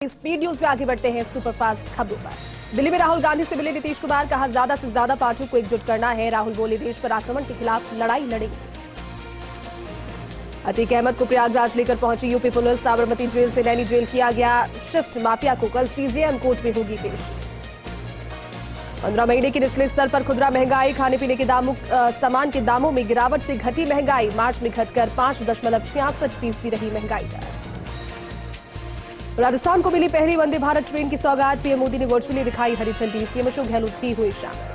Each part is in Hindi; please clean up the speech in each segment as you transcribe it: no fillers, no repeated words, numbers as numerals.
स्पीड न्यूज में आगे बढ़ते हैं सुपरफास्ट खबरों पर। दिल्ली में राहुल गांधी से मिले नीतीश कुमार, कहा ज्यादा से ज्यादा पार्टियों को एकजुट करना है। राहुल बोले देश पर आक्रमण के खिलाफ लड़ाई लड़ेंगे। अतीक अहमद को प्रयागराज लेकर पहुंची यूपी पुलिस, साबरमती जेल से नैनी जेल किया गया शिफ्ट। माफिया को कल सीजेएम कोर्ट में होगी पेश। 15 महीने के निचले स्तर पर खुदरा महंगाई, खाने पीने के सामान के दामों में गिरावट से घटी महंगाई। मार्च में घटकर 5.66% रही महंगाई दर। राजस्थान को मिली पहली वंदे भारत ट्रेन की सौगात, पीएम मोदी ने वर्चुअली दिखाई हरी झंडी। सीएम अशोक गहलोत भी हुए शामिल।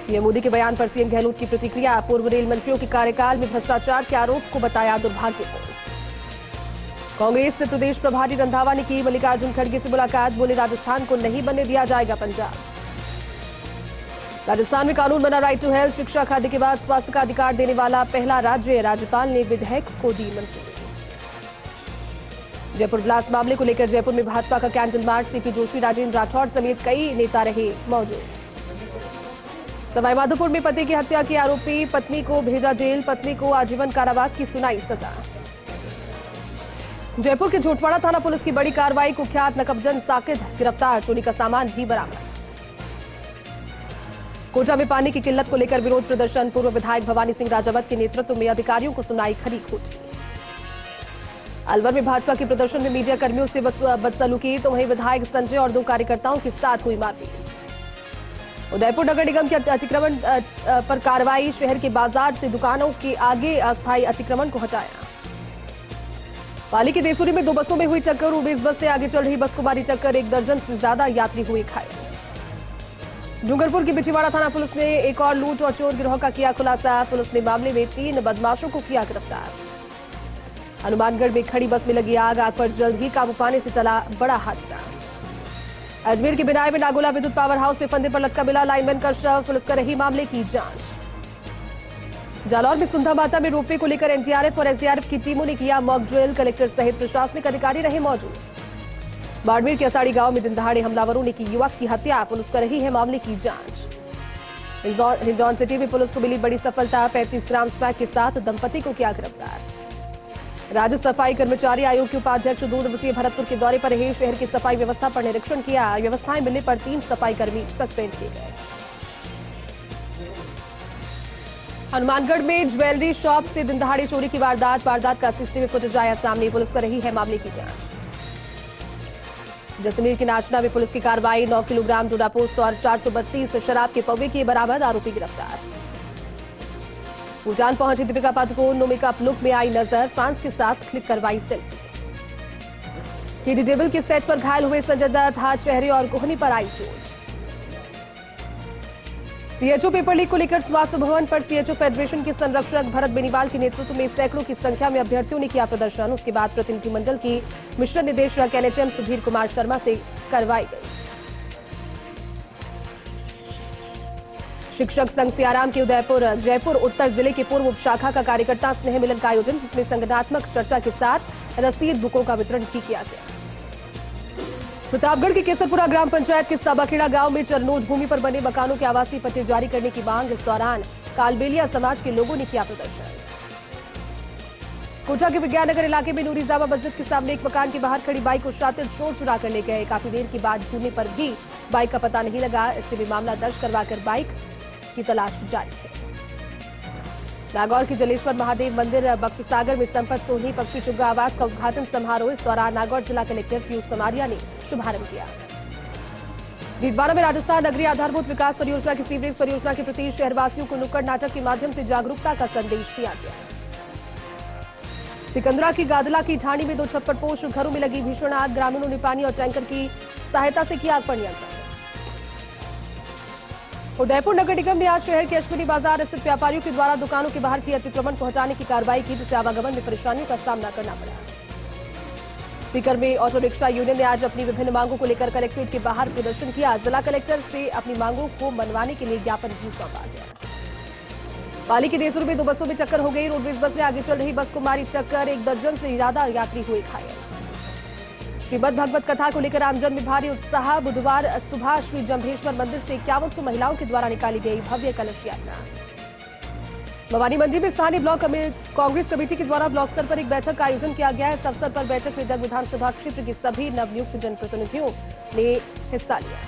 पीएम मोदी के बयान पर सीएम गहलोत की प्रतिक्रिया, पूर्व रेल मंत्रियों के कार्यकाल में भ्रष्टाचार के आरोप को बताया दुर्भाग्यपूर्ण। कांग्रेस से प्रदेश प्रभारी रंधावा ने की मल्लिकार्जुन खड़गे से मुलाकात, बोले राजस्थान को नहीं बनने दिया जाएगा पंजाब। राजस्थान में कानून बना राइट टू हेल्थ, शिक्षा खाद्य के बाद स्वास्थ्य का अधिकार देने वाला पहला राज्य। राज्यपाल ने विधेयक को दी मंजूरी। जयपुर ब्लास्ट मामले को लेकर जयपुर में भाजपा का candle march, CP Joshi, Rajendra Rathore समेत कई नेता रहे मौजूद। सवाईमाधोपुर में पति की हत्या के आरोपी पत्नी को भेजा जेल, पत्नी को आजीवन कारावास की सुनाई सजा। जयपुर के झोटवाड़ा थाना पुलिस की बड़ी कार्रवाई, कुख्यात नकबजन साकिब गिरफ्तार, चोरी का सामान भी बरामद। कोटा में पानी की किल्लत को लेकर विरोध प्रदर्शन, पूर्व विधायक भवानी सिंह राजावत के नेतृत्व में अधिकारियों को सुनाई खरी खोटी। अलवर में भाजपा के प्रदर्शन में मीडिया कर्मियों से बदसलूकी, तो वहीं विधायक संजय और 2 कार्यकर्ताओं के साथ हुई मारपीट। उदयपुर नगर निगम के अतिक्रमण पर कार्रवाई, शहर के बाजार से दुकानों के आगे अस्थायी अतिक्रमण को हटाया। पाली के देसूरी में 2 बसों में हुई टक्कर, उबेस बस से आगे चल रही बस को मारी टक्कर, 1 दर्जन से ज्यादा यात्री हुए घायल। डूंगरपुर की बिछीवाड़ा थाना पुलिस ने एक और लूट और चोर गिरोह का किया खुलासा, पुलिस ने मामले में 3 बदमाशों को किया गिरफ्तार। हनुमानगढ़ में खड़ी बस में लगी आग पर जल्द ही काबू पाने से चला बड़ा हादसा। अजमेर के बिनाई में नागोला विद्युत पावर हाउस में फंदे पर लटका मिला लाइनमैन का शव, पुलिस कर रही मामले की जांच। जालौर में सुंधा माता में रोपवे को लेकर एनडीआरएफ और एसडीआरएफ की टीमों ने किया मॉक ड्रिल, कलेक्टर सहित प्रशासनिक अधिकारी रहे मौजूद। बाड़मेर के असाड़ी गांव में दिन दहाड़े हमलावरों ने की युवक की हत्या, पुलिस कर रही है मामले की जांच। हिंडौन सिटी में पुलिस को मिली बड़ी सफलता, 35 ग्राम स्मैक के साथ दंपति को किया गिरफ्तार। राज्य सफाई कर्मचारी आयोग के उपाध्यक्ष 2 दिवसीय भरतपुर के दौरे पर रहे, शहर की सफाई व्यवस्था पर निरीक्षण किया, व्यवस्थाएं मिलने पर 3 सफाई कर्मी सस्पेंड किए गए। हनुमानगढ़ में ज्वेलरी शॉप से दिन दहाड़े चोरी की वारदात का सीसीटीवी फुटेज आया सामने, पुलिस कर रही है मामले की जांच। जैसलमेर के नाचना में पुलिस की कार्रवाई, 9 किलोग्राम डोडापोस्त और 432 शराब के पौवे किए बरामद, आरोपी गिरफ्तार। भूटान पहुंची Deepika Padukone, no makeup look में आई नजर, फ्रांस के साथ क्लिक करवाई सेल्फी। केडी डेविल के सेट पर घायल हुए संजय दत्त, हाथ, चेहरे और कोहनी पर आई चोट। सीएचओ पेपर लीक को लेकर स्वास्थ्य भवन पर सीएचओ फेडरेशन के संरक्षक भरत बेनीवाल के नेतृत्व में सैकड़ों की संख्या में अभ्यर्थियों ने किया प्रदर्शन। उसके बाद प्रतिनिधिमंडल की मिशन निदेशक एनएचएम सुधीर कुमार शर्मा से करवाई गई। शिक्षक संघ सियाराम के जयपुर उत्तर जिले के पूर्व उपशाखा का कार्यकर्ता स्नेह मिलन का आयोजन, जिसमें संगठनात्मक चर्चा के साथ रसीद बुकों का वितरण भी किया गया। प्रतापगढ़ के केसरपुरा ग्राम पंचायत के साबाखेड़ा गांव में चरनोद भूमि पर बने मकानों के आवासीय पट्टे जारी करने की मांग, इस दौरान कालबेलिया समाज के लोगों ने किया प्रदर्शन। कोटा के विज्ञाननगर इलाके में नूरी जामा मस्जिद के सामने एक मकान के बाहर खड़ी बाइक को शातिर चोर चुरा कर ले गए, काफी देर के बाद ढूंढने पर भी बाइक का पता नहीं लगा, इससे भी मामला दर्ज करवाकर बाइक की तलाश जारी है। नागौर के जलेश्वर महादेव मंदिर बख्तसागर में संपत सोनी पक्षी चुग्गा आवास का उद्घाटन समारोह, इस दौरान नागौर जिला कलेक्टर पीयूष समारिया ने शुभारंभ किया। डीडवाना में राजस्थान नगरीय आधारभूत विकास परियोजना की सीवरेज परियोजना के प्रति शहरवासियों को नुक्कड़ नाटक के माध्यम से जागरूकता का संदेश दिया गया। सिकंदरा की गादला की ढाणी में 2 छप्परपोश घरों में लगी भीषण आग, ग्रामीणों ने पानी और टैंकर की सहायता से किया आग पर नियंत्रण। उदयपुर नगर निगम ने आज शहर के अश्विनी बाजार स्थित व्यापारियों के द्वारा दुकानों के बाहर की अतिक्रमण को हटाने की कार्रवाई की, जिससे आवागमन में परेशानियों का सामना करना पड़ा। सीकर में ऑटो रिक्शा यूनियन ने आज अपनी विभिन्न मांगों को लेकर कलेक्ट्रेट के बाहर प्रदर्शन किया, जिला कलेक्टर से अपनी मांगों को मनवाने के लिए ज्ञापन भी सौंपा गया। पाली के देसूर में 2 बसों में टक्कर हो गई, रोडवेज बस ने आगे चल रही बस को मारी टक्कर, 1 दर्जन से ज्यादा यात्री हुए घायल। श्रीमद् भगवत कथा को लेकर आमजन में भारी उत्साह, बुधवार सुबह श्री जम्भेश्वर मंदिर से 5100 महिलाओं के द्वारा निकाली गई भव्य कलश यात्रा। भवानी मंडी में स्थानीय ब्लॉक कांग्रेस कमेटी के द्वारा ब्लॉक स्तर पर एक बैठक का आयोजन किया गया है। इस अवसर पर बैठक में जग विधानसभा क्षेत्र के सभी नवनियुक्त जनप्रतिनिधियों ने हिस्सा लिया।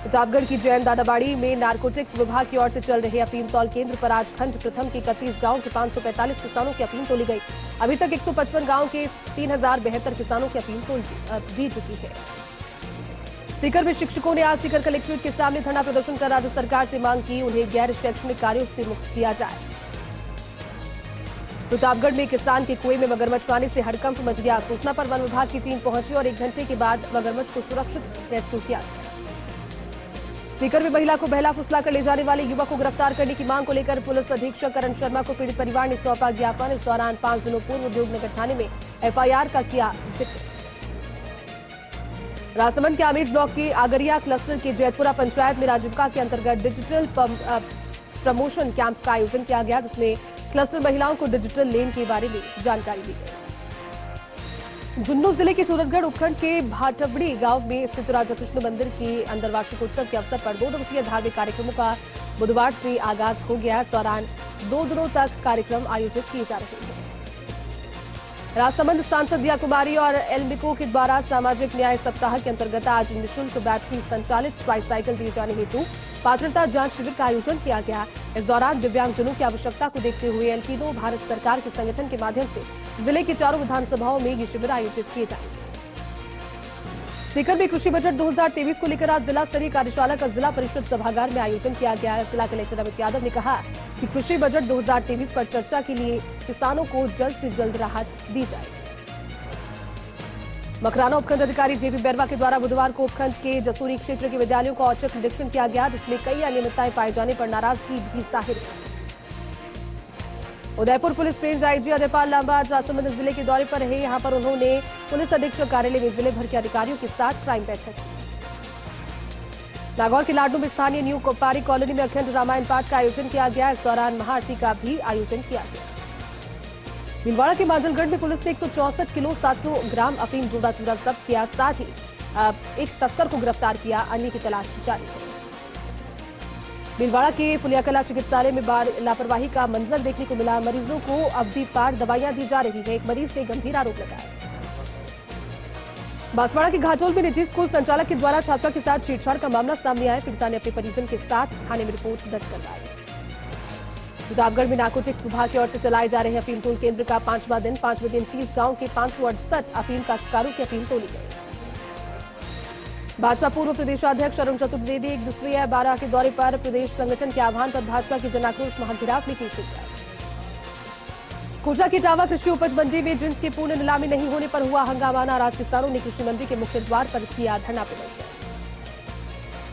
प्रतापगढ़ की जैन दादाबाड़ी में नारकोटिक्स विभाग की ओर से चल रहे अफीम तौल केंद्र पर आज खंड प्रथम के 31 गांव के 545 किसानों की अफीम तोली गई। अभी तक 155 गांव के 3072 किसानों की अफीम दी चुकी है। सीकर में शिक्षकों ने आज सीकर कलेक्ट्रेट के सामने धरना प्रदर्शन कर राज्य सरकार से मांग की उन्हें गैर शैक्षणिक कार्यों से मुक्त किया जाए। प्रतापगढ़ में किसान के कुएं में मगरमच्छ आने से हड़कंप मच गया। सूचना पर वन विभाग की टीम पहुंची और 1 घंटे के बाद मगरमच्छ को सुरक्षित रेस्क्यू किया गया। सीकर में महिला को बहला फुसला कर ले जाने वाले युवक को गिरफ्तार करने की मांग को लेकर पुलिस अधीक्षक करण शर्मा को पीड़ित परिवार ने सौंपा ज्ञापन। इस दौरान 5 दिनों पूर्व उद्योगनगर थाने में एफआईआर का किया जिक्र। राजसमंद के आमेर ब्लॉक के आगरिया क्लस्टर के जैतपुरा पंचायत में राजीविका के अंतर्गत डिजिटल प्रमोशन कैंप का आयोजन किया गया, जिसमें क्लस्टर महिलाओं को डिजिटल लेन के बारे में जानकारी दी गई। झुंझुनू जिले के सूरजगढ़ उपखंड के भाटबड़ी गांव में स्थित राजा कृष्ण मंदिर के अंदर वार्षिक उत्सव के अवसर पर 2 दिवसीय धार्मिक कार्यक्रमों का बुधवार से आगाज हो गया। इस दौरान 2 दिनों तक कार्यक्रम आयोजित किए जा रहे हैं। राजसमंद सांसद दिया कुमारी और एल्मिको के द्वारा सामाजिक न्याय सप्ताह के अंतर्गत आज निःशुल्क बैटरी संचालित ट्राईसाइकिल दिए जाने हेतु पात्रता जांच शिविर का आयोजन किया गया। इस दौरान दिव्यांगजनों की आवश्यकता को देखते हुए एल्पिनो भारत सरकार के संगठन के माध्यम से जिले की 4 विधानसभाओं में ये शिविर आयोजित किए जाएंगे। सीकर में कृषि बजट 2023 को लेकर आज जिला स्तरीय कार्यशाला का जिला परिषद सभागार में आयोजन किया गया है। जिला कलेक्टर अमित यादव ने कहा कि कृषि बजट 2023 पर चर्चा के लिए किसानों को जल्द से जल्द राहत दी जाए। मकराना उपखंड अधिकारी जेपी बैरवा के द्वारा बुधवार को उपखंड के जसूरी क्षेत्र के विद्यालयों का औचक निरीक्षण किया गया, जिसमें कई अनियमितताएं पाए जाने पर नाराजगी भी जाहिर की। Udaipur police range IG Ajaypal Lamba आज राजसमंद जिले के दौरे पर रहे। यहां पर उन्होंने पुलिस अधीक्षक कार्यालय में जिले भर के अधिकारियों के साथ क्राइम बैठक की। नागौर के लाडू में स्थानीय न्यू कोपारी कॉलोनी में अखंड रामायण पाठ का आयोजन किया गया। इस दौरान महाआरती का भी आयोजन किया गया। भीलवाड़ा के मांजलगढ़ में पुलिस ने 164 किलो 700 ग्राम अफीम डोडा चूरा जब्त किया। साथ ही एक तस्कर को गिरफ्तार किया। अन्य की तलाश जारी है। भीलवाड़ा के फुलियाकला चिकित्सालय में लापरवाही का मंजर देखने को मिला। मरीजों को अवधि पार दवाइयां दी जा रही है। एक मरीज ने गंभीर आरोप लगाया। बांसवाड़ा के घाटोल में निजी स्कूल संचालक के द्वारा छात्रा के साथ छेड़छाड़ का मामला सामने आया। पीड़िता ने अपने परिजन के साथ थाने में रिपोर्ट दर्ज करवाई। प्रतापगढ़ में नारकोटिक्स विभाग की ओर से चलाए जा रहे अफीम तोल केंद्र का 5वां दिन 5वें दिन 30 गांव के 568 अफीम काश्तकारों की अफीम तोली गई। भाजपा पूर्व प्रदेशाध्यक्ष अरुण चतुर्वेदी 1 दिवसीय 12 के दौरे पर प्रदेश संगठन के आह्वान पर भाजपा की जनाक्रोश महाघिराव में की शिरकत। कोटा की टावा कृषि उपज मंडी में जिंस की पूर्ण नीलामी नहीं होने पर हुआ हंगामा। नाराज किसानों ने कृषि मंडी के मुख्य द्वार पर किया धरना प्रदर्शन।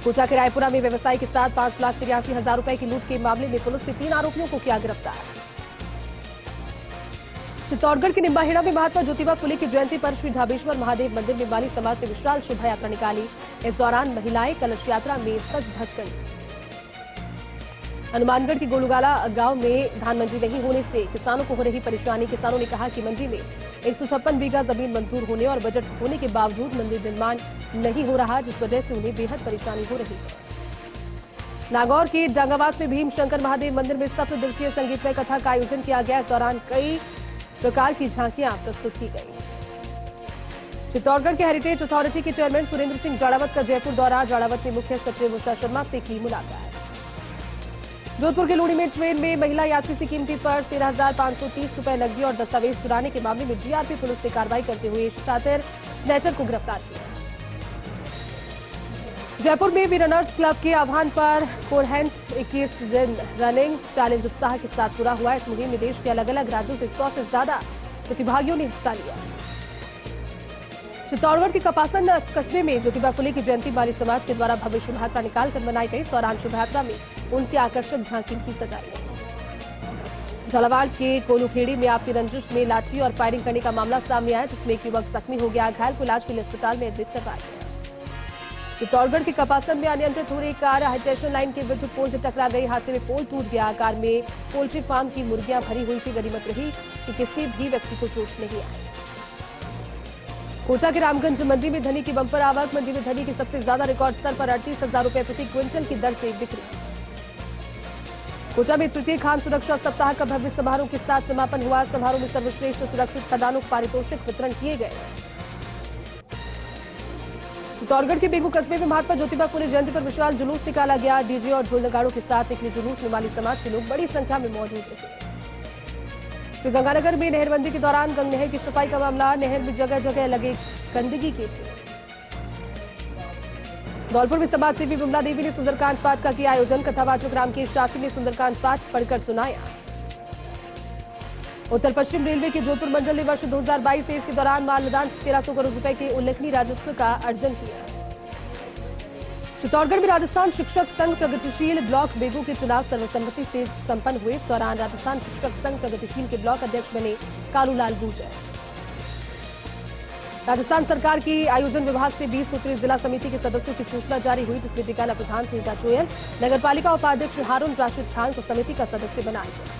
कोटा के रायपुरा में व्यवसायी के साथ 5,83,000 रुपए की लूट के मामले में पुलिस ने 3 आरोपियों को किया गिरफ्तार। चित्तौड़गढ़ के निम्बाहेड़ा में महात्मा ज्योतिबा फुले की जयंती पर श्री ढाबेश्वर महादेव मंदिर में माली समाज ने विशाल शोभा यात्रा निकाली। इस दौरान महिलाएं कलश यात्रा में सज धज गईं। हनुमानगढ़ के गोलूगाला गांव में धान मंडी नहीं होने से किसानों को हो रही परेशानी। किसानों ने कहा कि मंडी में 156 बीघा जमीन मंजूर होने और बजट होने के बावजूद मंदिर निर्माण नहीं हो रहा, जिस वजह से उन्हें बेहद परेशानी हो रही है। नागौर के डांगावास में भीम शंकर महादेव मंदिर में 7 दिवसीय संगीतमय कथा का आयोजन किया गया। इस दौरान कई प्रकार की झांकियां प्रस्तुत की गई। चित्तौड़गढ़ के हेरिटेज अथॉरिटी के चेयरमैन सुरेंद्र सिंह जाड़ावत का जयपुर दौरा। जाड़ावत ने मुख्य सचिव उषा शर्मा से की मुलाकात। जोधपुर के लूड़ी में ट्रेन में महिला यात्री से कीमती पर्स 13,530 रुपए नकदी और दस्तावेज चुराने के मामले में जीआरपी पुलिस ने कार्रवाई करते हुए शातिर स्नैचर को गिरफ्तार किया। जयपुर में भी रनर्स क्लब के आह्वान पर कोरहेंट 21 दिन रनिंग चैलेंज उत्साह के साथ पूरा हुआ। इस मुहिम में देश के अलग अलग राज्यों से 100 से ज्यादा प्रतिभागियों ने हिस्सा लिया। चित्तौड़गढ़ के कपासन कस्बे में ज्योतिबा फुले की जयंती माली समाज के द्वारा भव्य शोभा यात्रा निकालकर मनाई गई। इस दौरान शोभा यात्रा में उनकी आकर्षक झांकी भी सजाई गई। झालावाड़ के कोलूखेड़ी में आपसी रंजिश में लाठी और फायरिंग करने का मामला सामने आया, जिसमें एक युवक जख्मी हो गया। घायल को इलाज के लिए अस्पताल में एडमिट करवाया गया। चित्तौड़गढ़ के कपासन में अनियंत्रित हो रही कार हाईटेंशन लाइन के विद्युत पोल से टकरा गई। हादसे में पोल टूट गया। कार में पोल्ट्री फार्म की मुर्गियां भरी हुई थी। गनीमत रही कि किसी भी व्यक्ति को चोट नहीं आई। कोटा के रामगंज मंडी में धनी की बंपर आवक। मंडी में धनी की सबसे ज्यादा रिकॉर्ड स्तर पर 38,000 रुपए प्रति क्विंटल की दर से बिक्री। कोटा में तृतीय खान सुरक्षा सप्ताह का भव्य समारोह के साथ समापन हुआ। समारोह में सर्वश्रेष्ठ सुरक्षित खदानों को पारितोषिक वितरण किए गए। चित्तौड़गढ़ के बेगू कस्बे में महात्मा ज्योतिबा फुले जयंती पर विशाल जुलूस निकाला गया। डीजे और ढोल नगाड़ों के साथ निकले जुलूस में माली समाज के लोग बड़ी संख्या में मौजूद रहे। श्रीगंगानगर में नहरबंदी के दौरान गंग नहर की सफाई का मामला। नहर में जगह जगह लगे गंदगी के ढेर। धौलपुर में समाज सेवी विमला देवी ने सुंदरकांड पाठ का किया आयोजन। कथावाचक रामकेश शास्त्री ने सुंदरकांड पाठ पढ़कर सुनाया। उत्तर पश्चिम रेलवे के जोधपुर मंडल ने वर्ष 2022-23 के दौरान माल लदान से 1300 करोड़ रुपए के उल्लेखनीय राजस्व का अर्जन किया। चित्तौड़गढ़ में राजस्थान शिक्षक संघ प्रगतिशील ब्लॉक बेगू के चुनाव सर्वसम्मति से संपन्न हुए। इस दौरान राजस्थान शिक्षक संघ प्रगतिशील के ब्लॉक अध्यक्ष बने कालूलाल गुर्जर। राजस्थान सरकार की आयोजन विभाग से 20 सूत्रीय जिला समिति के सदस्यों की सूचना जारी हुई, जिसमें टिकाला प्रधान सुनीता चोयल, नगरपालिका उपाध्यक्ष हारून राशिद खान को समिति का सदस्य बनाया गया।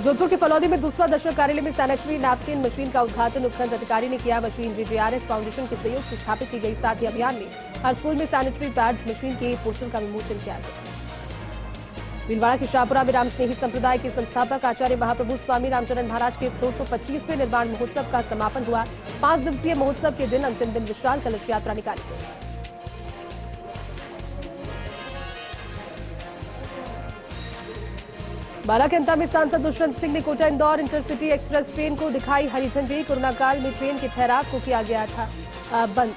जोधपुर के फलौदी में दूसरा दशक कार्यालय में सैनिटरी नैपकिन मशीन का उद्घाटन उपखंड अधिकारी ने किया। मशीन JJRS फाउंडेशन के सहयोग से स्थापित की गई। साथ ही अभियान में हर स्कूल में सैनिटरी पैड्स मशीन के पोस्टर का विमोचन किया गया। भीलवाड़ा के शाहपुरा में राम स्नेही संप्रदाय के संस्थापक आचार्य महाप्रभु स्वामी रामचरण महाराज के 225वें निर्माण महोत्सव का समापन हुआ। 5 दिवसीय महोत्सव के दिन अंतिम दिन विशाल कलश यात्रा निकाली गई। बाराकंता में सांसद दुष्यंत सिंह ने Kota Indore intercity express train को दिखाई हरी झंडी। कोरोना काल में ट्रेन के ठहराव को किया गया था बंद।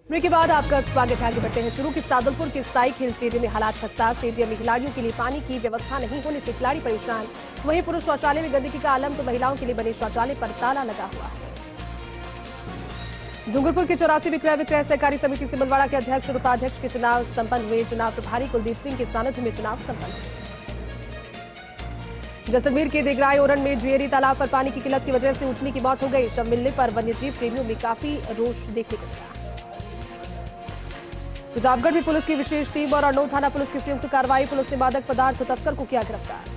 ब्रेक के बाद आपका स्वागत है। आगे बढ़ते हैं। शुरू की सादुलपुर के साई खेल स्टेडियम में हालात खस्ता। स्टेडियम में खिलाड़ियों के लिए पानी की व्यवस्था नहीं होने से खिलाड़ी परेशान। वहीं पुरुष शौचालय में गंदगी का आलम तो महिलाओं के लिए बने शौचालय पर ताला लगा हुआ है। डूंगरपुर के 84 विक्रय सहकारी समिति सिमलवाड़ा के अध्यक्ष और उपाध्यक्ष के चुनाव संपन्न हुए। चुनाव प्रभारी कुलदीप सिंह के सानिध्य में चुनाव संपन्न हुए। जैसलमेर के देगराई ओरन में जुएरी तालाब पर पानी की किल्लत की वजह से ऊँटनी की मौत हो गई। शव मिलने पर वन्यजीव प्रेमियों में काफी रोष देखने को मिला। प्रतापगढ़ में पुलिस की विशेष टीम और अरनोद थाना पुलिस की संयुक्त कार्रवाई। पुलिस ने मादक पदार्थ तस्कर को किया गिरफ्तार।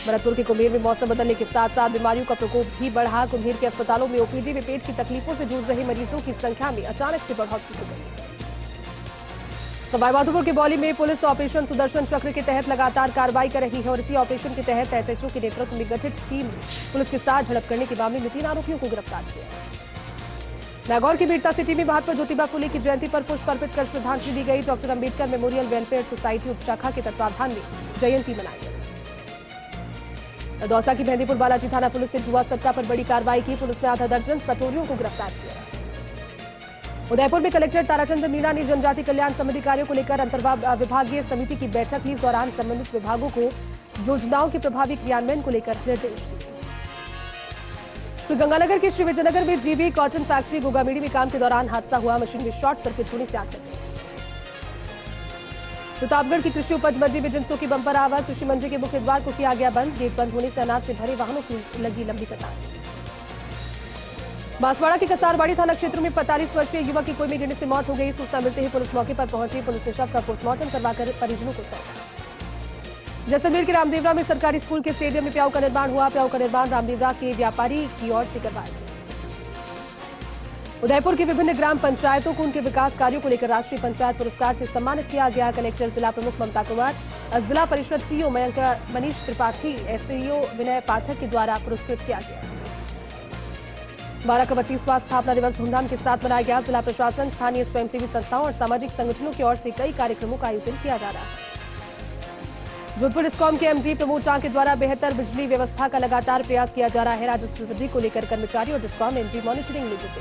भरतपुर के कुम्हेर में मौसम बदलने के साथ साथ बीमारियों का प्रकोप भी बढ़ा। कुम्हेर के अस्पतालों में ओपीडी में पेट की तकलीफों से जूझ रहे मरीजों की संख्या में अचानक से बढ़ोतरी हो गई। सवाईमाधोपुर के बौली में पुलिस ऑपरेशन सुदर्शन चक्र के तहत लगातार कार्रवाई कर रही है और इसी ऑपरेशन के तहत SHO के नेतृत्व में गठित टीम ने पुलिस के साथ झड़प करने के मामले में 3 आरोपियों को गिरफ्तार किया। नागौर की बीरता सिटी में महात्मा ज्योतिबा फुले की जयंती पर पुष्प अर्पित कर श्रद्धांजलि दी गई। Doctor Ambedkar memorial welfare society उपशाखा के तत्वावधान में जयंती मनाई गई। दौसा की मेहंदीपुर बालाजी थाना पुलिस ने जुआ सट्टा पर बड़ी कार्रवाई की। पुलिस ने आधा दर्जन सटोरियों को गिरफ्तार किया। उदयपुर में कलेक्टर ताराचंद मीणा ने जनजाति कल्याण संबंधी कार्यों को लेकर अंतर्विभागीय समिति की बैठक ली। इस दौरान संबंधित विभागों को योजनाओं के प्रभावी क्रियान्वयन को लेकर निर्देश दिए। श्रीगंगानगर के श्री विजयनगर में जीबी कॉटन फैक्ट्री गोगामेड़ी में काम के दौरान हादसा हुआ। मशीन में शॉर्ट सर्किट होने से आग लग गई। प्रतापगढ़ की कृषि उपज मंडी में जिंसों की बंपर आवक। कृषि मंडी के मुख्य द्वार को किया गया बंद। गेट बंद होने से अनाज से भरे वाहनों की लगी लंबी कतार। बांसवाड़ा के कसारवाड़ी थाना क्षेत्र में 45 वर्षीय युवक की कुएं में गिरने से मौत हो गई। सूचना मिलते ही पुलिस मौके पर पहुंची। पुलिस ने शव का पोस्टमार्टम करवाकर परिजनों को सौंपा। जैसलमेर के रामदेवरा में सरकारी स्कूल के स्टेडियम में प्याऊ का निर्माण हुआ। प्याऊ का निर्माण रामदेवरा के व्यापारी की ओर से करवाया गया। उदयपुर की विभिन्न ग्राम पंचायतों को उनके विकास कार्यों को लेकर राष्ट्रीय पंचायत पुरस्कार से सम्मानित किया गया। कलेक्टर जिला प्रमुख ममता कुमार, जिला परिषद CEO मनीष त्रिपाठी, SCO विनय पाठक के द्वारा पुरस्कृत किया गया। 12 का 32वां स्थापना दिवस धूमधाम के साथ मनाया गया। जिला प्रशासन, स्थानीय स्वयंसेवी संस्थाओं और सामाजिक संगठनों की ओर से कई कार्यक्रमों का आयोजन किया जा रहा है। जोधपुर डिस्कॉम के MD प्रमोद चांग के द्वारा बेहतर बिजली व्यवस्था का लगातार प्रयास किया जा रहा है। राजस्व वृद्धि को लेकर कर्मचारी और डिस्कॉम MD मॉनिटरिंग में जुटे।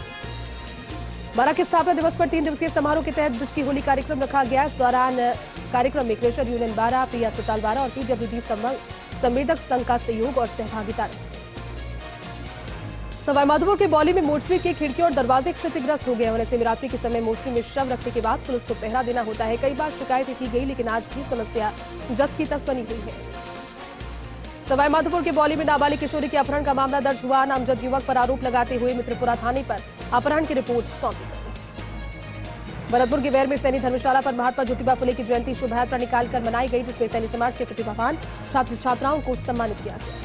12 के स्थापना दिवस पर 3 दिवसीय समारोह के तहत ब्रिज की होली कार्यक्रम रखा गया। इस दौरान कार्यक्रम में क्रेशर यूनियन 12, प्रिया अस्पताल 12 और PWD संवेदक संघ का सहयोग और सहभागिता रही। सवाईमाधोपुर के बौली में मोर्चरी के खिड़कियों और दरवाजे क्षतिग्रस्त हो गए होने से शिवरात्रि के समय मोर्चरी में शव रखने के बाद पुलिस को पहरा देना होता है। कई बार शिकायतें की गई, लेकिन आज भी समस्या जस की तस बनी हुई है। सवाईमाधोपुर के बौली में नाबालिग किशोरी के अपहरण का मामला दर्ज हुआ। नामजद युवक पर आरोप लगाते हुए मित्रपुरा थाने पर अपहरण की रिपोर्ट सौंपी गई। भरतपुर के वैर में सैनी धर्मशाला पर महात्मा ज्योतिबा फुले की जयंती शोभा यात्रा निकालकर मनाई गई, जिसमें सैनी समाज के प्रतिभावान छात्र छात्राओं को सम्मानित किया गया।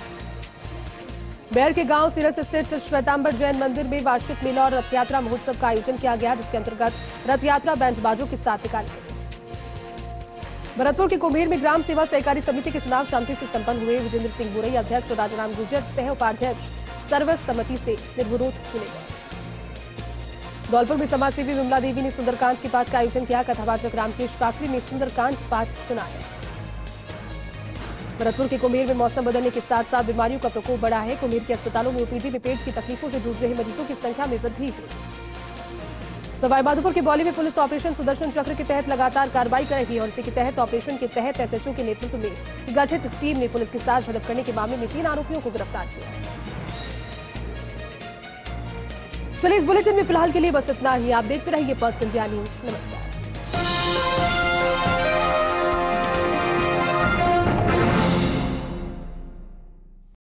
बैर के गांव सिरस स्थित श्वेतांबर जैन मंदिर में वार्षिक मेला और रथ यात्रा महोत्सव का आयोजन किया गया, जिसके अंतर्गत रथ यात्रा बैंड बाजों के साथ निकाली गई। भरतपुर के कुम्हेर में ग्राम सेवा सहकारी समिति के चुनाव शांति से संपन्न हुए। विजेंद्र सिंह बुरई अध्यक्ष और राजाराम गुर्जर सह उपाध्यक्ष सर्वसम्मति से निर्विरोध चुने गए। धौलपुर में समाजसेवी विमला देवी ने सुंदरकांड के पाठ का आयोजन किया। कथावाचक रामकेश शास्त्री ने सुंदरकांड पाठ सुनाया। भरतपुर के कुम्हेर में मौसम बदलने के साथ साथ बीमारियों का प्रकोप बढ़ा है। कुम्हेर के अस्पतालों में ओपीडी में पेट की तकलीफों से जूझ रहे मरीजों की संख्या में वृद्धि हुई। सवाईमाधोपुर के बौली में पुलिस ऑपरेशन सुदर्शन चक्र के तहत लगातार कार्रवाई कर रही है और इसी के तहत ऑपरेशन के तहत एसएचओ के नेतृत्व में गठित टीम ने पुलिस के साथ झड़प करने के मामले में 3 आरोपियों को गिरफ्तार किया। चलिए इस बुलेटिन में फिलहाल के लिए बस इतना ही। आप देखते रहिए पर्स इंडिया न्यूज। नमस्कार।